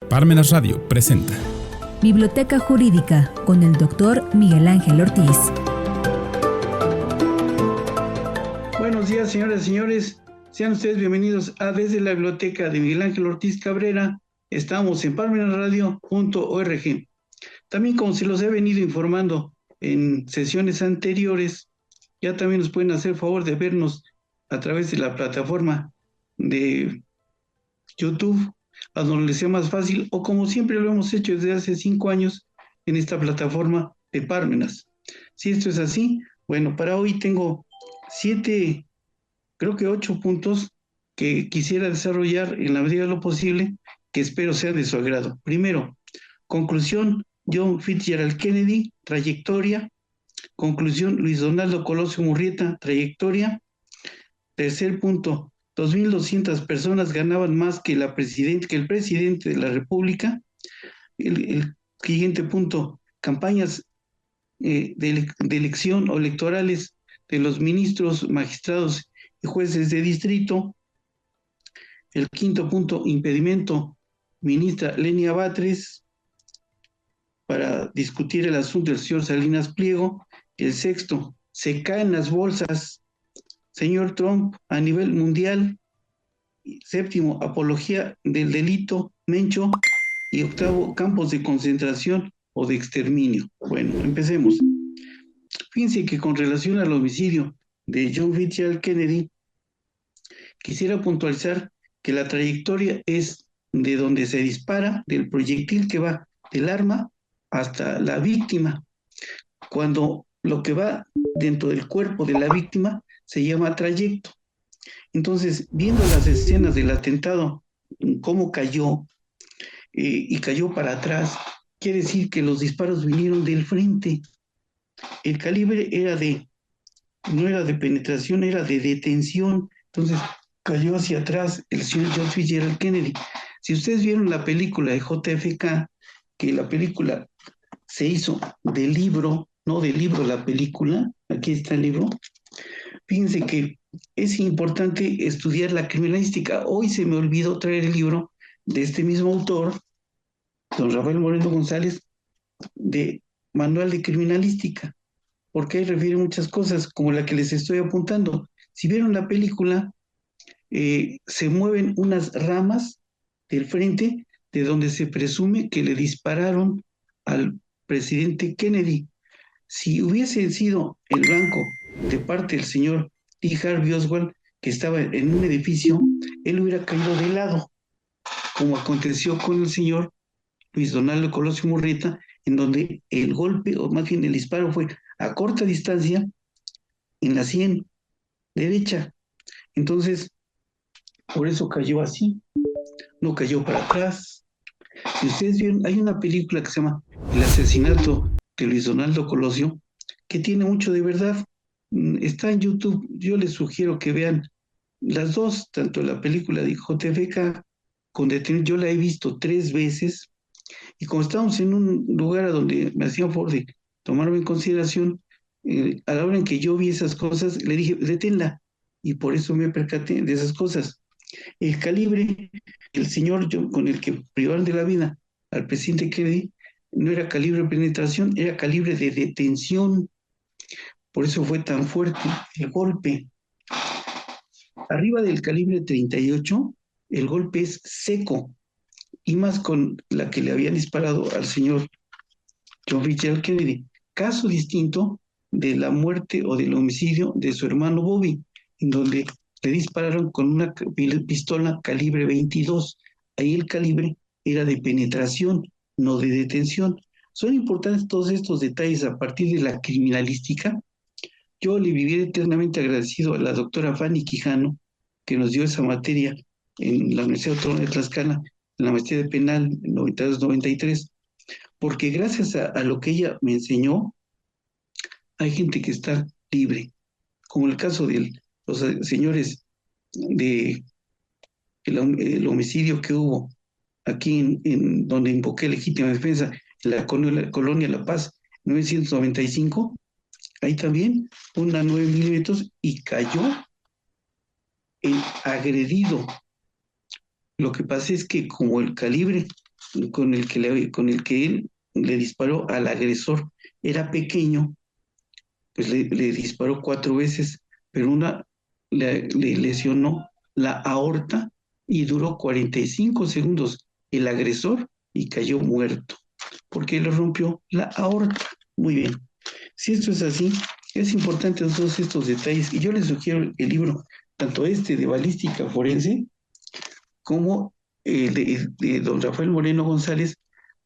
Parmenas Radio presenta Biblioteca Jurídica con el Dr. Miguel Ángel Ortiz. Buenos días, señoras y señores. Sean ustedes bienvenidos a Desde la Biblioteca de Miguel Ángel Ortiz Cabrera. Estamos en parmenasradio.org. También, como se los he venido informando en sesiones anteriores, ya también nos pueden hacer favor de vernos a través de la plataforma de YouTube, a donde les sea más fácil, o como siempre lo hemos hecho desde hace 5 años en esta plataforma de Parmenas. Si esto es así, bueno, para hoy tengo 8 puntos que quisiera desarrollar en la medida de lo posible, que espero sea de su agrado. Primero, conclusión, John Fitzgerald Kennedy, trayectoria. Conclusión, Luis Donaldo Colosio Murrieta, trayectoria. Tercer punto, 2.200 personas ganaban más que el presidente de la República. El siguiente punto, campañas de elección o electorales de los ministros, magistrados y jueces de distrito. El quinto punto, impedimento, ministra Lenia Batres, para discutir el asunto del señor Salinas Pliego. El sexto, se caen las bolsas, señor Trump, a nivel mundial. Séptimo, apología del delito, Mencho. Y octavo, campos de concentración o de exterminio. Bueno, empecemos. Fíjense que con relación al homicidio de John Fitzgerald Kennedy, quisiera puntualizar que la trayectoria es de donde se dispara, del proyectil que va del arma hasta la víctima, cuando lo que va dentro del cuerpo de la víctima se llama trayecto. Entonces, viendo las escenas del atentado, cómo cayó y cayó para atrás, quiere decir que los disparos vinieron del frente. El calibre no era de penetración, era de detención. Entonces, cayó hacia atrás el señor John Fitzgerald Kennedy. Si ustedes vieron la película de JFK, que la película se hizo del libro, no del libro la película, aquí está el libro, fíjense que es importante estudiar la criminalística. Hoy se me olvidó traer el libro de este mismo autor, don Rafael Moreno González, de Manual de Criminalística, porque ahí refiere muchas cosas, como la que les estoy apuntando. Si vieron la película, se mueven unas ramas del frente de donde se presume que le dispararon al presidente Kennedy. Si hubiese sido el blanco de parte del señor T. Harvey Oswald, que estaba en un edificio, él hubiera caído de lado, como aconteció con el señor Luis Donaldo Colosio Murrieta, en donde el golpe, o más bien el disparo, fue a corta distancia en la sien derecha. Entonces, por eso cayó así, no cayó para atrás. Si ustedes vieron, hay una película que se llama El asesinato de Luis Donaldo Colosio, que tiene mucho de verdad. Está en YouTube. Yo les sugiero que vean las dos, tanto la película de JFK con detenido. Yo la he visto 3 veces, y como estábamos en un lugar a donde me hacían favor de tomarme en consideración, a la hora en que yo vi esas cosas, le dije, deténla, y por eso me percaté de esas cosas. El calibre, el señor con el que privaron de la vida al presidente Kennedy, no era calibre de penetración, era calibre de detención. Por eso fue tan fuerte el golpe. Arriba del calibre 38, el golpe es seco, y más con la que le habían disparado al señor John Fitzgerald Kennedy. Caso distinto de la muerte o del homicidio de su hermano Bobby, en donde le dispararon con una pistola calibre 22. Ahí el calibre era de penetración, no de detención. Son importantes todos estos detalles a partir de la criminalística. Yo le viviré eternamente agradecido a la doctora Fanny Quijano, que nos dio esa materia en la Universidad Autónoma de Tlaxcala, en la maestría de penal en 92-93, porque gracias a lo que ella me enseñó, hay gente que está libre, como el caso de los señores de el homicidio que hubo aquí en donde invoqué legítima defensa, en la colonia La Paz, 1995, ahí también una 9 milímetros y cayó el agredido. Lo que pasa es que como el calibre con el que él le disparó al agresor era pequeño, pues le disparó 4 veces, pero una le lesionó la aorta y duró 45 segundos el agresor y cayó muerto, porque le rompió la aorta. Muy bien. Si esto es así, es importante todos estos detalles, y yo les sugiero el libro, tanto este de balística forense, como de don Rafael Moreno González,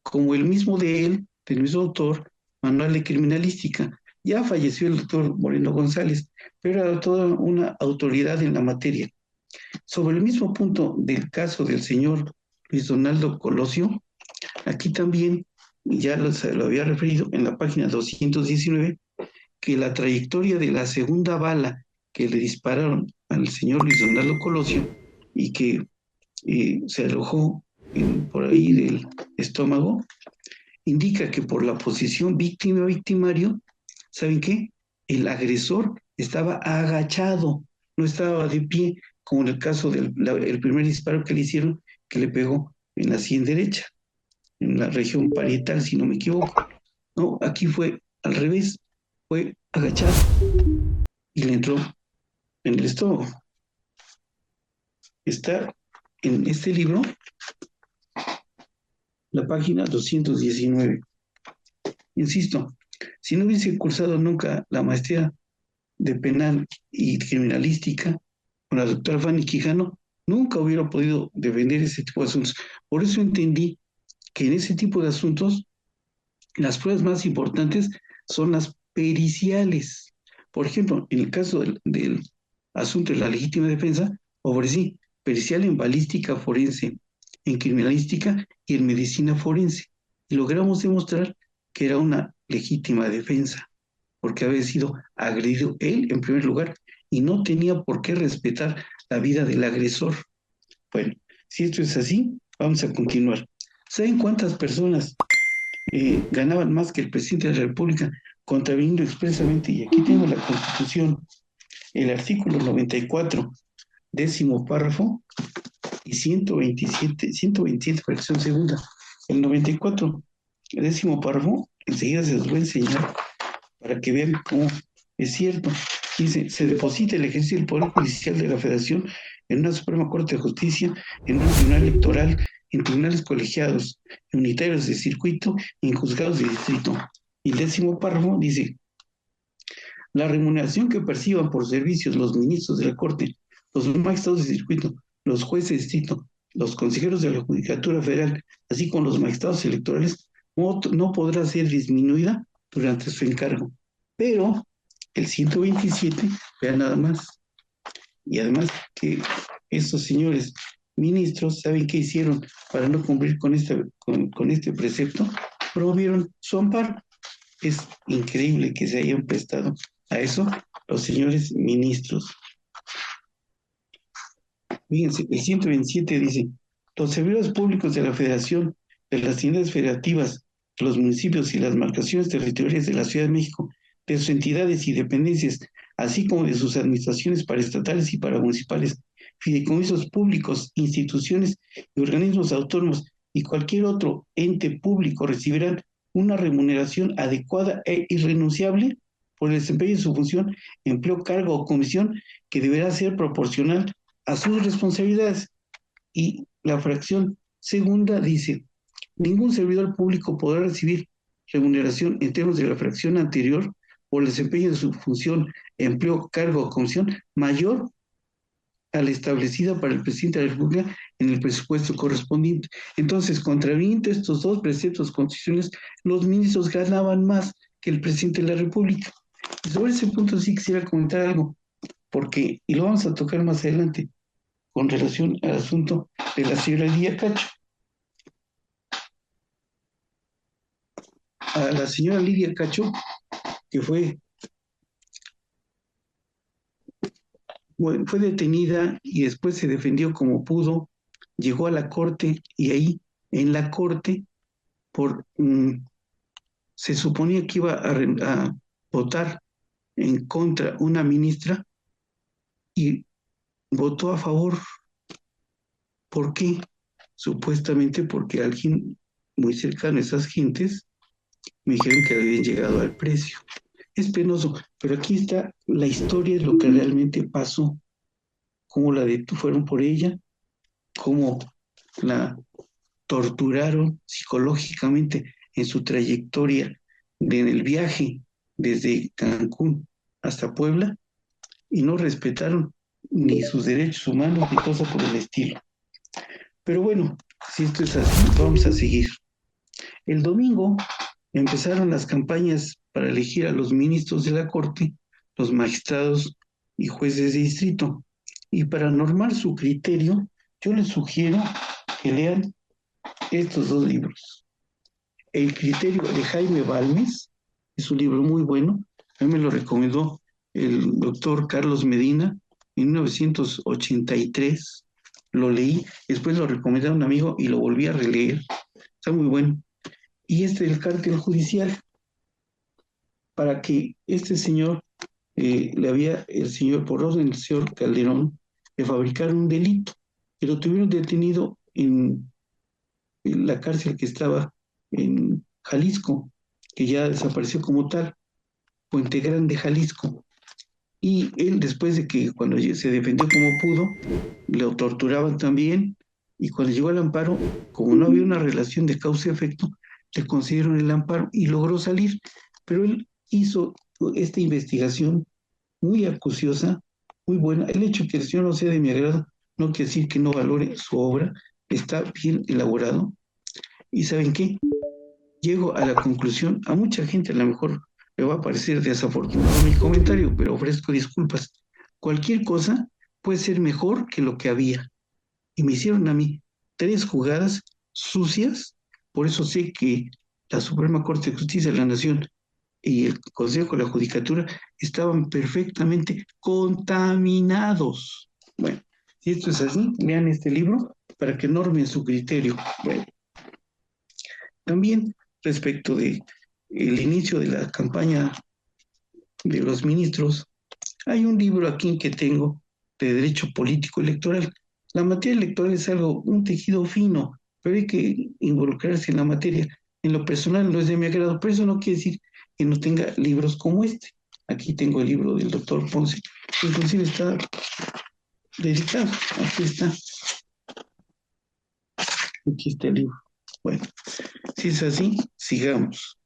como el mismo de él, del mismo autor, Manual de Criminalística. Ya falleció el doctor Moreno González, pero era toda una autoridad en la materia. Sobre el mismo punto del caso del señor Luis Donaldo Colosio, aquí también, ya lo había referido en la página 219, que la trayectoria de la segunda bala que le dispararon al señor Luis Donaldo Colosio y que se alojó por ahí del estómago, indica que por la posición víctima-victimario, ¿saben qué? El agresor estaba agachado, no estaba de pie, como en el caso del el primer disparo que le hicieron, que le pegó en la sien derecha, en la región parietal, si no me equivoco. No, aquí fue al revés, fue agachado y le entró en el estómago. Está en este libro, la página 219. Insisto, si no hubiese cursado nunca la maestría de penal y criminalística con la doctora Fanny Quijano, nunca hubiera podido defender ese tipo de asuntos. Por eso entendí que en ese tipo de asuntos las pruebas más importantes son las periciales. Por ejemplo, en el caso del asunto de la legítima defensa, ofrecí pericial en balística forense, en criminalística y en medicina forense. Y logramos demostrar que era una legítima defensa, porque había sido agredido él en primer lugar y no tenía por qué respetar la vida del agresor. Bueno, si esto es así, vamos a continuar. ¿Saben cuántas personas ganaban más que el presidente de la República, contraviniendo expresamente? Y aquí tengo la Constitución, el artículo 94, 10º párrafo, y 127, fracción segunda. El 94, 10º párrafo, enseguida se los voy a enseñar para que vean cómo es cierto. Dice: se deposita el ejercicio del Poder Judicial de la Federación en una Suprema Corte de Justicia, en un tribunal electoral, en tribunales colegiados, en unitarios de circuito y en juzgados de distrito. Y el 10º párrafo dice: la remuneración que perciban por servicios los ministros de la Corte, los magistrados de circuito, los jueces de distrito, los consejeros de la Judicatura Federal, así como los magistrados electorales, no podrá ser disminuida durante su encargo. Pero el 127, vean nada más, y además que estos señores ministros, ¿saben qué hicieron para no cumplir con este precepto? Promovieron su amparo. Es increíble que se hayan prestado a eso los señores ministros. Fíjense, el 127 dice: los servidores públicos de la Federación, de las entidades federativas, de los municipios y las marcaciones territoriales de la Ciudad de México, de sus entidades y dependencias, así como de sus administraciones paraestatales y paramunicipales, fideicomisos públicos, instituciones y organismos autónomos y cualquier otro ente público recibirán una remuneración adecuada e irrenunciable por el desempeño de su función, empleo, cargo o comisión, que deberá ser proporcional a sus responsabilidades. Y la fracción segunda dice: ningún servidor público podrá recibir remuneración en términos de la fracción anterior por el desempeño de su función, empleo, cargo o comisión mayor a la establecida para el presidente de la República en el presupuesto correspondiente. Entonces, contraviniendo estos dos preceptos constitucionales, los ministros ganaban más que el presidente de la República. Y sobre ese punto sí quisiera comentar algo, porque, y lo vamos a tocar más adelante, con relación al asunto de la señora Lidia Cacho. A la señora Lidia Cacho, que fue detenida y después se defendió como pudo, llegó a la corte y ahí en la corte se suponía que iba a votar en contra una ministra y votó a favor. ¿Por qué? supuestamente porque alguien muy cercano a esas gentes me dijeron que habían llegado al precio. Es penoso, pero aquí está la historia de lo que realmente pasó, cómo fueron por ella, cómo la torturaron psicológicamente en su trayectoria en el viaje desde Cancún hasta Puebla y no respetaron ni sus derechos humanos ni cosas por el estilo. Pero bueno, si esto es así, vamos a seguir. El domingo empezaron las campañas para elegir a los ministros de la Corte, los magistrados y jueces de distrito. Y para normar su criterio, yo les sugiero que lean estos dos libros. El criterio de Jaime Balmes es un libro muy bueno. A mí me lo recomendó el doctor Carlos Medina en 1983. Lo leí, después lo recomendé a un amigo y lo volví a releer. Está muy bueno. Y el cártel judicial, para que este señor, el señor, por orden del señor Calderón, le fabricaron un delito, que lo tuvieron detenido en la cárcel que estaba en Jalisco, que ya desapareció como tal, Puente Grande, Jalisco. Y él, después de que cuando se defendió como pudo, lo torturaban también, y cuando llegó al amparo, como no había una relación de causa-efecto, le concedieron el amparo y logró salir. Pero él hizo esta investigación muy acuciosa, muy buena. El hecho que el señor no sea de mi agrado no quiere decir que no valore su obra, está bien elaborado. ¿Y saben qué? Llego a la conclusión, a mucha gente a lo mejor le va a parecer desafortunado mi comentario, pero ofrezco disculpas. Cualquier cosa puede ser mejor que lo que había. Y me hicieron a mí 3 jugadas sucias, por eso sé que la Suprema Corte de Justicia de la Nación y el Consejo de la Judicatura estaban perfectamente contaminados. Bueno, si esto es así, lean este libro para que normen su criterio. Bueno, también respecto de el inicio de la campaña de los ministros, hay un libro aquí que tengo de Derecho Político Electoral. La materia electoral es un tejido fino, pero hay que involucrarse en la materia. En lo personal no es de mi agrado, pero eso no quiere decir que no tenga libros como este. Aquí tengo el libro del doctor Ponce, que inclusive está dedicado. Aquí está el libro. Bueno, si es así, sigamos.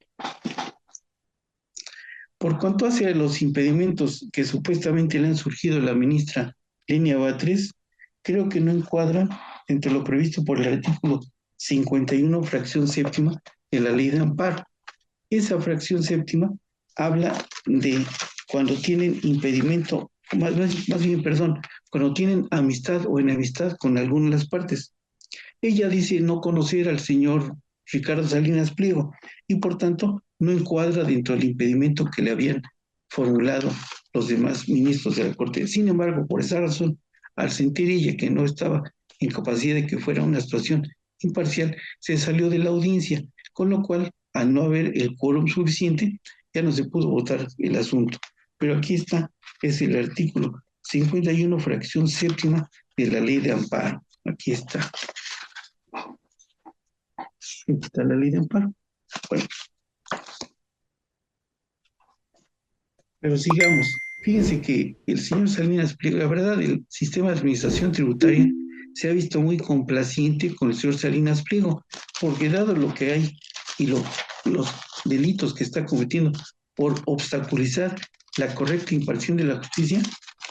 Por cuanto hace a los impedimentos que supuestamente le han surgido a la ministra Lenia Batres, creo que no encuadran entre lo previsto por el artículo 51, fracción séptima de la ley de amparo. Esa fracción séptima habla de cuando tienen impedimento, más bien, perdón, cuando tienen amistad o enemistad con alguna de las partes. Ella dice no conocer al señor Ricardo Salinas Pliego y por tanto no encuadra dentro del impedimento que le habían formulado los demás ministros de la Corte. Sin embargo, por esa razón, al sentir ella que no estaba en capacidad de que fuera una situación imparcial, se salió de la audiencia, con lo cual, al no haber el quórum suficiente, ya no se pudo votar el asunto. Pero aquí está, es el artículo 51, fracción séptima de la ley de amparo. Aquí está. Aquí está la ley de amparo. Bueno, pero sigamos. Fíjense que el señor Salinas Pliego, la verdad, el sistema de administración tributaria se ha visto muy complaciente con el señor Salinas Pliego, porque dado lo que hay y los delitos que está cometiendo por obstaculizar la correcta impartición de la justicia,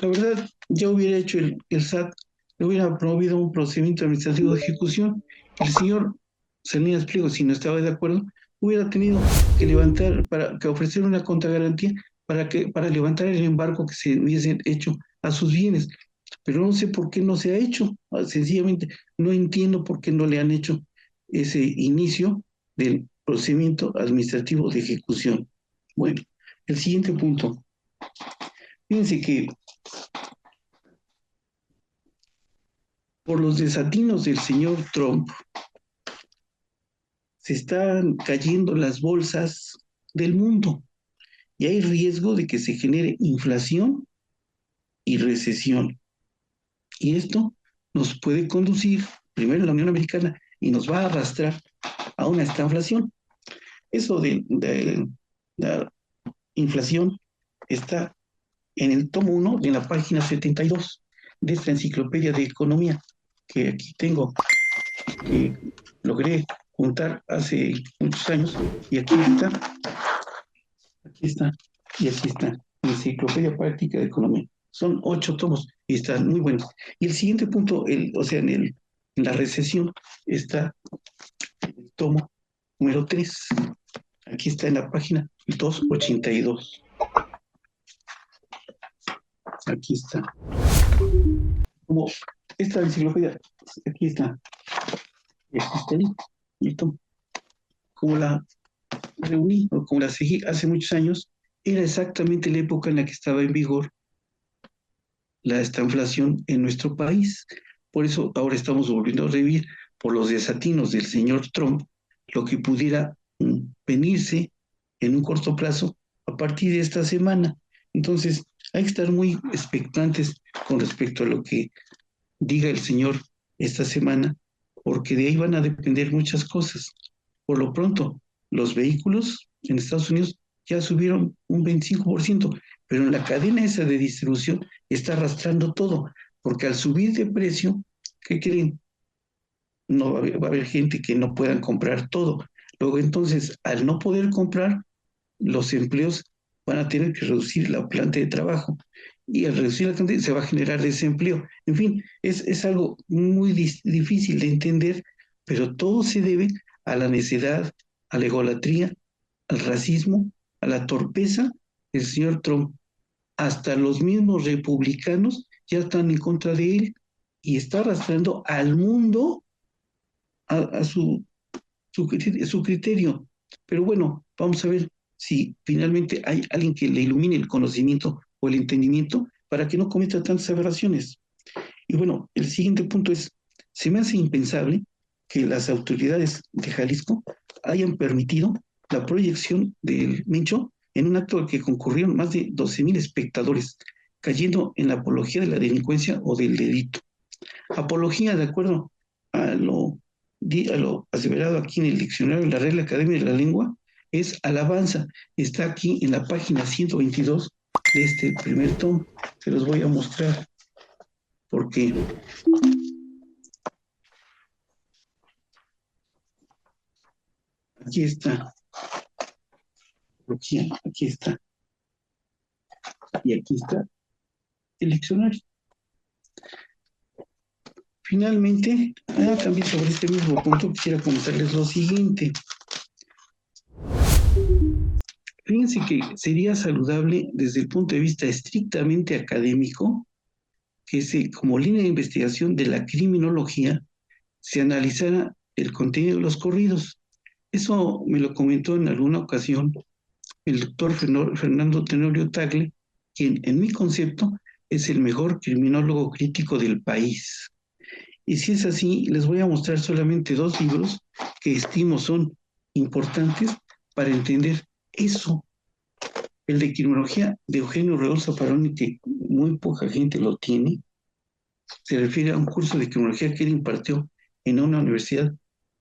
la verdad, ya hubiera hecho el SAT, le hubiera promovido un procedimiento administrativo de ejecución. El señor Salinas Pliego, si no estaba de acuerdo, hubiera tenido que levantar, para que ofrecer una contragarantía para levantar el embargo que se hubiese hecho a sus bienes. Pero no sé por qué no se ha hecho. Sencillamente no entiendo por qué no le han hecho ese inicio del procedimiento administrativo de ejecución. Bueno, el siguiente punto. Fíjense que por los desatinos del señor Trump se están cayendo las bolsas del mundo y hay riesgo de que se genere inflación y recesión. Y esto nos puede conducir primero en la Unión Americana, y nos va a arrastrar a una estanflación. Eso de la inflación está en el tomo 1, en la página 72 de esta enciclopedia de economía que aquí tengo, que logré juntar hace muchos años, y aquí está, y aquí está, Enciclopedia Práctica de Economía. Son 8 tomos y están muy buenos. Y el siguiente punto, en la recesión, está el tomo número 3. Aquí está en la página 282. Aquí está. Como esta enciclopedia, aquí está. Existe ahí. Y como la reuní, o como la seguí hace muchos años, era exactamente la época en la que estaba en vigor la estanflación en nuestro país. Por eso ahora estamos volviendo a revivir, por los desatinos del señor Trump, lo que pudiera venirse en un corto plazo a partir de esta semana. Entonces, hay que estar muy expectantes con respecto a lo que diga el señor esta semana, porque de ahí van a depender muchas cosas. Por lo pronto, los vehículos en Estados Unidos ya subieron un 25%, pero en la cadena esa de distribución está arrastrando todo, porque al subir de precio, ¿qué creen? No va a haber gente que no puedan comprar todo. Luego entonces, al no poder comprar, los empleos van a tener que reducir la planta de trabajo, y al reducir la cantidad se va a generar desempleo. En fin, es algo muy difícil de entender, pero todo se debe a la necedad, a la egolatría, al racismo, a la torpeza del señor Trump. Hasta los mismos republicanos ya están en contra de él, y está arrastrando al mundo a su criterio. Pero bueno, vamos a ver si finalmente hay alguien que le ilumine el conocimiento o el entendimiento para que no cometa tantas aberraciones. Y bueno, el siguiente punto es, se me hace impensable que las autoridades de Jalisco hayan permitido la proyección del Mencho en un acto al que concurrieron más de 12,000 espectadores, cayendo en la apología de la delincuencia o del delito. Apología, de acuerdo a lo aseverado aquí en el diccionario de la Real Academia de la Lengua, es alabanza. Está aquí en la página 122 de este primer tomo. Se los voy a mostrar porque aquí está. Aquí está. Y aquí está el diccionario. Finalmente, también sobre este mismo punto quisiera comentarles lo siguiente. Fíjense que sería saludable desde el punto de vista estrictamente académico que como línea de investigación de la criminología se analizara el contenido de los corridos. Eso me lo comentó en alguna ocasión el doctor Fernando Tenorio Tagle, quien en mi concepto es el mejor criminólogo crítico del país. Y si es así, les voy a mostrar solamente 2 libros que estimo son importantes para entender eso. El de criminología de Eugenio Reol Zaffaroni, que muy poca gente lo tiene, se refiere a un curso de criminología que él impartió en una universidad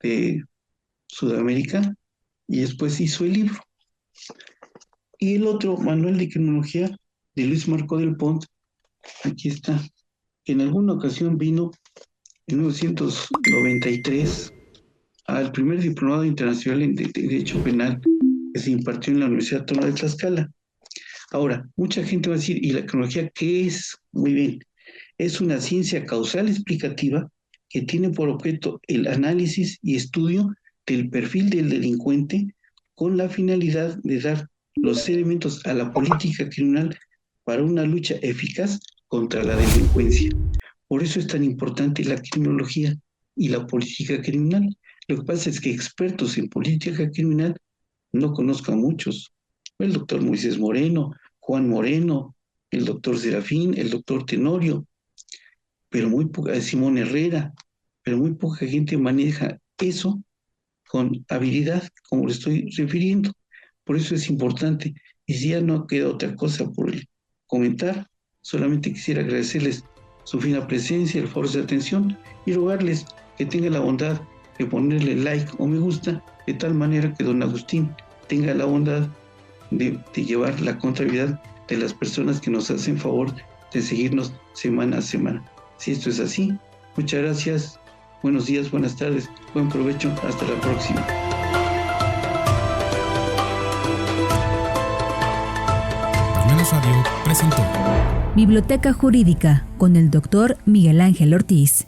de Sudamérica, y después hizo el libro. Y el otro, Manual de Criminología, de Luis Marco del Pont, aquí está, que en alguna ocasión vino en 1993 al primer diplomado internacional en Derecho Penal que se impartió en la Universidad Autónoma de Tlaxcala. Ahora, mucha gente va a decir, ¿y la criminología qué es? Muy bien, es una ciencia causal explicativa que tiene por objeto el análisis y estudio del perfil del delincuente con la finalidad de dar los elementos a la política criminal para una lucha eficaz contra la delincuencia. Por eso es tan importante la criminología y la política criminal. Lo que pasa es que expertos en política criminal no conozco a muchos. El doctor Moisés Moreno, Juan Moreno, el doctor Serafín, el doctor Tenorio, pero muy poca, Simón Herrera, pero muy poca gente maneja eso con habilidad, como le estoy refiriendo. Por eso es importante. Y si ya no queda otra cosa por comentar, solamente quisiera agradecerles su fina presencia, el foro de atención, y rogarles que tenga la bondad de ponerle like o me gusta, de tal manera que don Agustín tenga la bondad de llevar la contabilidad de las personas que nos hacen favor de seguirnos semana a semana. Si esto es así, muchas gracias, buenos días, buenas tardes, buen provecho, hasta la próxima. Parmenas Radio presentó Biblioteca Jurídica con el doctor Miguel Ángel Ortiz.